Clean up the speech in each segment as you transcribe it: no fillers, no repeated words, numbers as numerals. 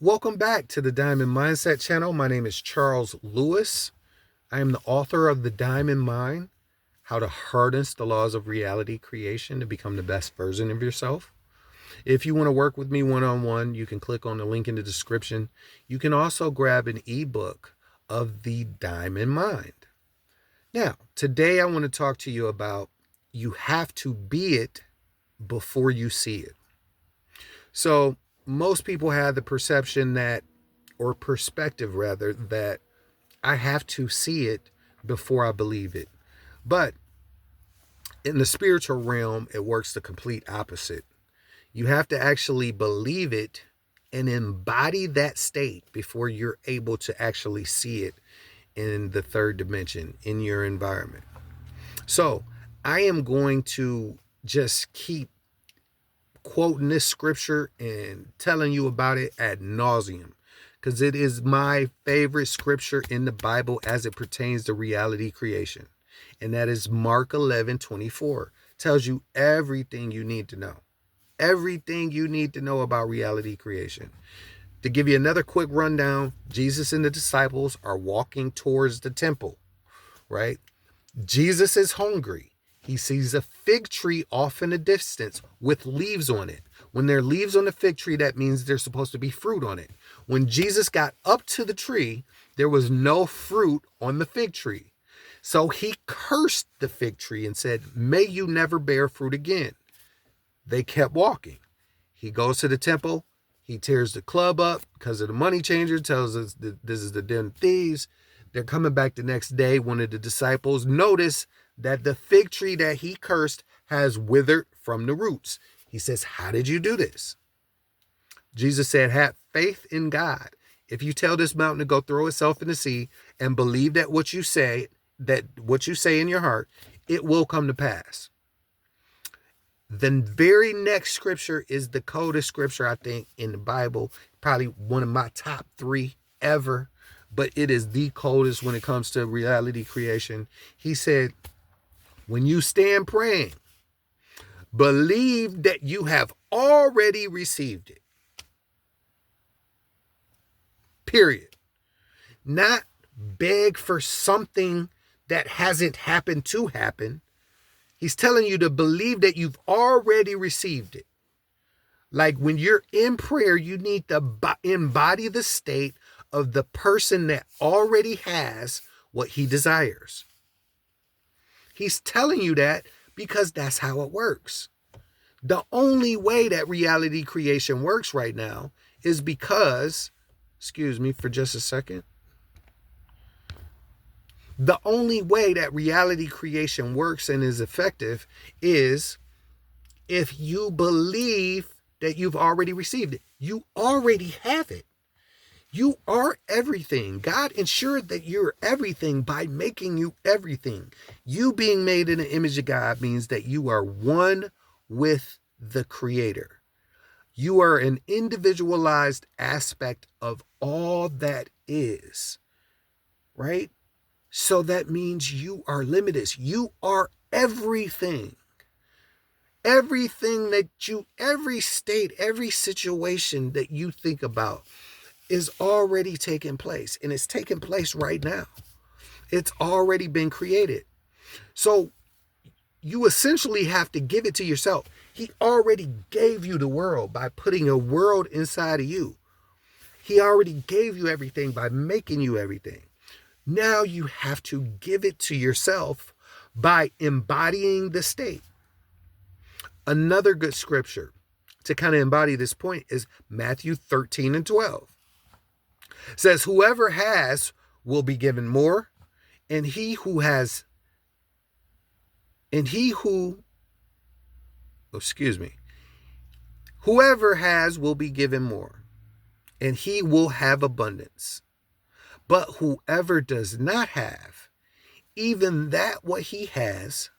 Welcome back to the Diamond Mindset channel. My name is Charles Lewis. I am the author of The Diamond Mind, How to Harness the Laws of Reality Creation to Become the Best Version of Yourself. If you want to work with me one-on-one, you can click on the link in the description. You can also grab an ebook of The Diamond Mind. Now, today I want to talk to you about you have to be it before you see it. So most people have the perception that, or perspective rather, that I have to see it before I believe it. But in the spiritual realm, it works the complete opposite. You have to actually believe it and embody that state before you're able to actually see it in the third dimension, in your environment. So I am going to just keep quoting this scripture and telling you about it ad nauseum, because it is my favorite scripture in the Bible as it pertains to reality creation. And that is Mark 11:24. Tells you everything you need to know. Everything you need to know about reality creation. To give you another quick rundown, Jesus and the disciples are walking towards the temple, right? Jesus is hungry. He sees a fig tree off in the distance with leaves on it. When there are leaves on the fig tree, that means there's supposed to be fruit on it. When Jesus got up to the tree, there was no fruit on the fig tree. So he cursed the fig tree and said, "May you never bear fruit again." They kept walking. He goes to the temple. He tears the club up because of the money changer, tells us that this is the den of thieves. They're coming back the next day. One of the disciples noticed that the fig tree that he cursed has withered from the roots. He says, "How did you do this?" Jesus said, "Have faith in God. If you tell this mountain to go throw itself in the sea and believe that what you say in your heart, it will come to pass." The very next scripture is the coldest scripture, I think, in the Bible. Probably one of my top 3 ever, but it is the coldest when it comes to reality creation. He said, "When you stand praying, believe that you have already received it." Period. Not beg for something that hasn't happened to happen. He's telling you to believe that you've already received it. Like when you're in prayer, you need to embody the state of the person that already has what he desires. He's telling you that because that's how it works. The only way that reality creation works right now is because, excuse me for just a second. The only way that reality creation works and is effective is if you believe that you've already received it. You already have it. You are everything. God ensured that you're everything by making you everything. You being made in the image of God means that you are one with the Creator. You are an individualized aspect of all that is, right? So that means you are limitless. You are everything. Everything that every state, every situation that you think about is already taking place, and it's taking place right now. It's already been created. So you essentially have to give it to yourself. He already gave you the world by putting a world inside of you. He already gave you everything by making you everything. Now you have to give it to yourself by embodying the state. Another good scripture to kind of embody this point is Matthew 13:12. It says, "Whoever has will be given more, and whoever has will be given more, and he will have abundance. But whoever does not have, even that what he has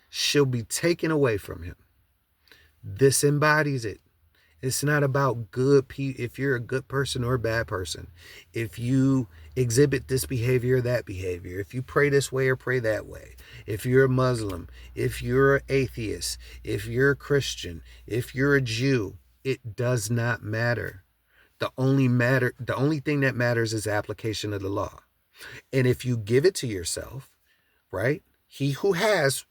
shall be taken away from him." This embodies it. It's not about if you're a good person or a bad person. If you exhibit this behavior or that behavior. If you pray this way or pray that way. If you're a Muslim. If you're an atheist. If you're a Christian. If you're a Jew. It does not matter. The only thing that matters is application of the law. And if you give it to yourself, right? He who has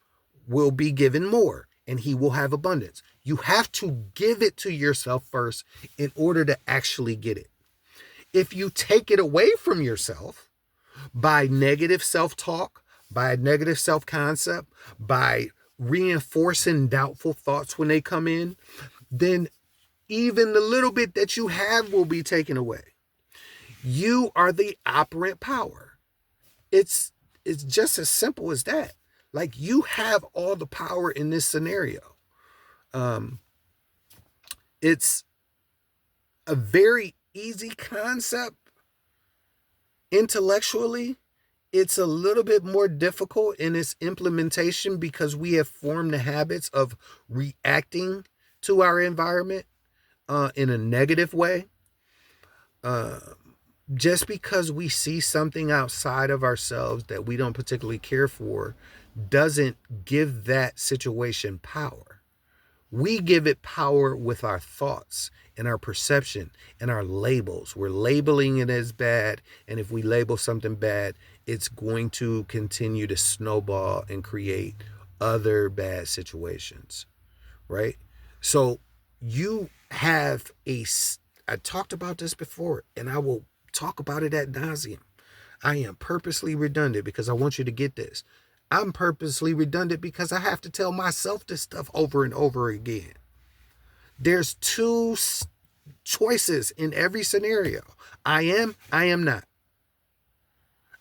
will be given more, and he will have abundance. You have to give it to yourself first in order to actually get it. If you take it away from yourself by negative self-talk, by negative self-concept, by reinforcing doubtful thoughts when they come in, then even the little bit that you have will be taken away. You are the operant power. It's just as simple as that. Like, you have all the power in this scenario. It's a very easy concept intellectually. It's a little bit more difficult in its implementation because we have formed the habits of reacting to our environment in a negative way. Just because we see something outside of ourselves that we don't particularly care for doesn't give that situation power. We give it power with our thoughts and our perception and our labels. We're labeling it as bad, and if we label something bad, it's going to continue to snowball and create other bad situations, right? So you have I talked about this before, and I will talk about it ad nauseum. I am purposely redundant because I want you to get this. I'm purposely redundant because I have to tell myself this stuff over and over again. There's two choices in every scenario. I am not.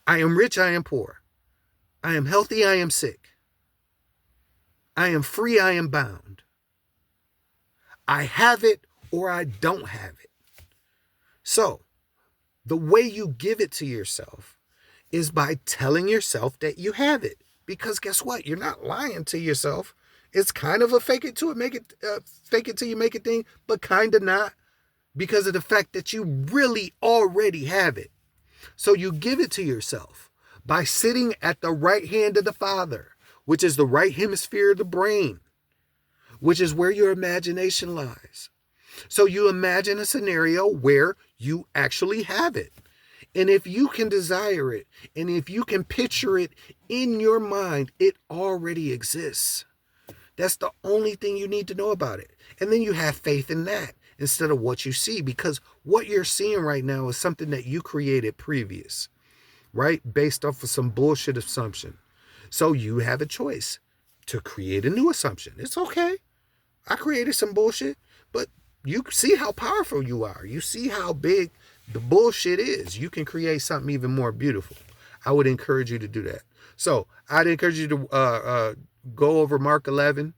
I am rich, I am poor. I am healthy, I am sick. I am free, I am bound. I have it or I don't have it. So, the way you give it to yourself is by telling yourself that you have it. Because guess what? You're not lying to yourself. It's kind of a fake it till you make it thing, but kind of not, because of the fact that you really already have it. So you give it to yourself by sitting at the right hand of the Father, which is the right hemisphere of the brain, which is where your imagination lies. So you imagine a scenario where you actually have it. And if you can desire it, and if you can picture it in your mind, it already exists. That's the only thing you need to know about it. And then you have faith in that instead of what you see, because what you're seeing right now is something that you created previous, right? Based off of some bullshit assumption. So you have a choice to create a new assumption. It's okay. I created some bullshit, but you see how powerful you are. You see how big the bullshit is. You can create something even more beautiful. I would encourage you to do that. So I'd encourage you to go over Mark 11.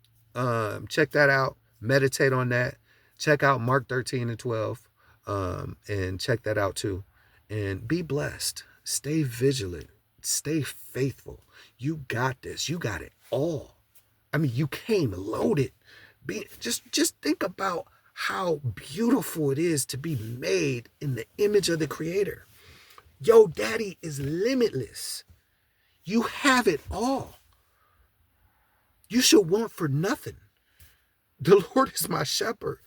Check that out. Meditate on that. Check out Mark 13 and 12. And check that out too. And be blessed. Stay vigilant. Stay faithful. You got this. You got it all. I mean, you came loaded. Just think about how beautiful it is to be made in the image of the Creator. Yo, daddy is limitless. You have it all. You should want for nothing. The Lord is my shepherd.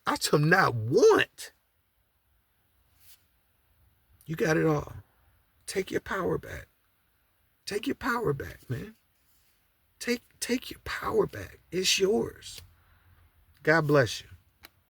I shall not want. You got it all. Take your power back. Take your power back, man. Take your power back. It's yours. God bless you.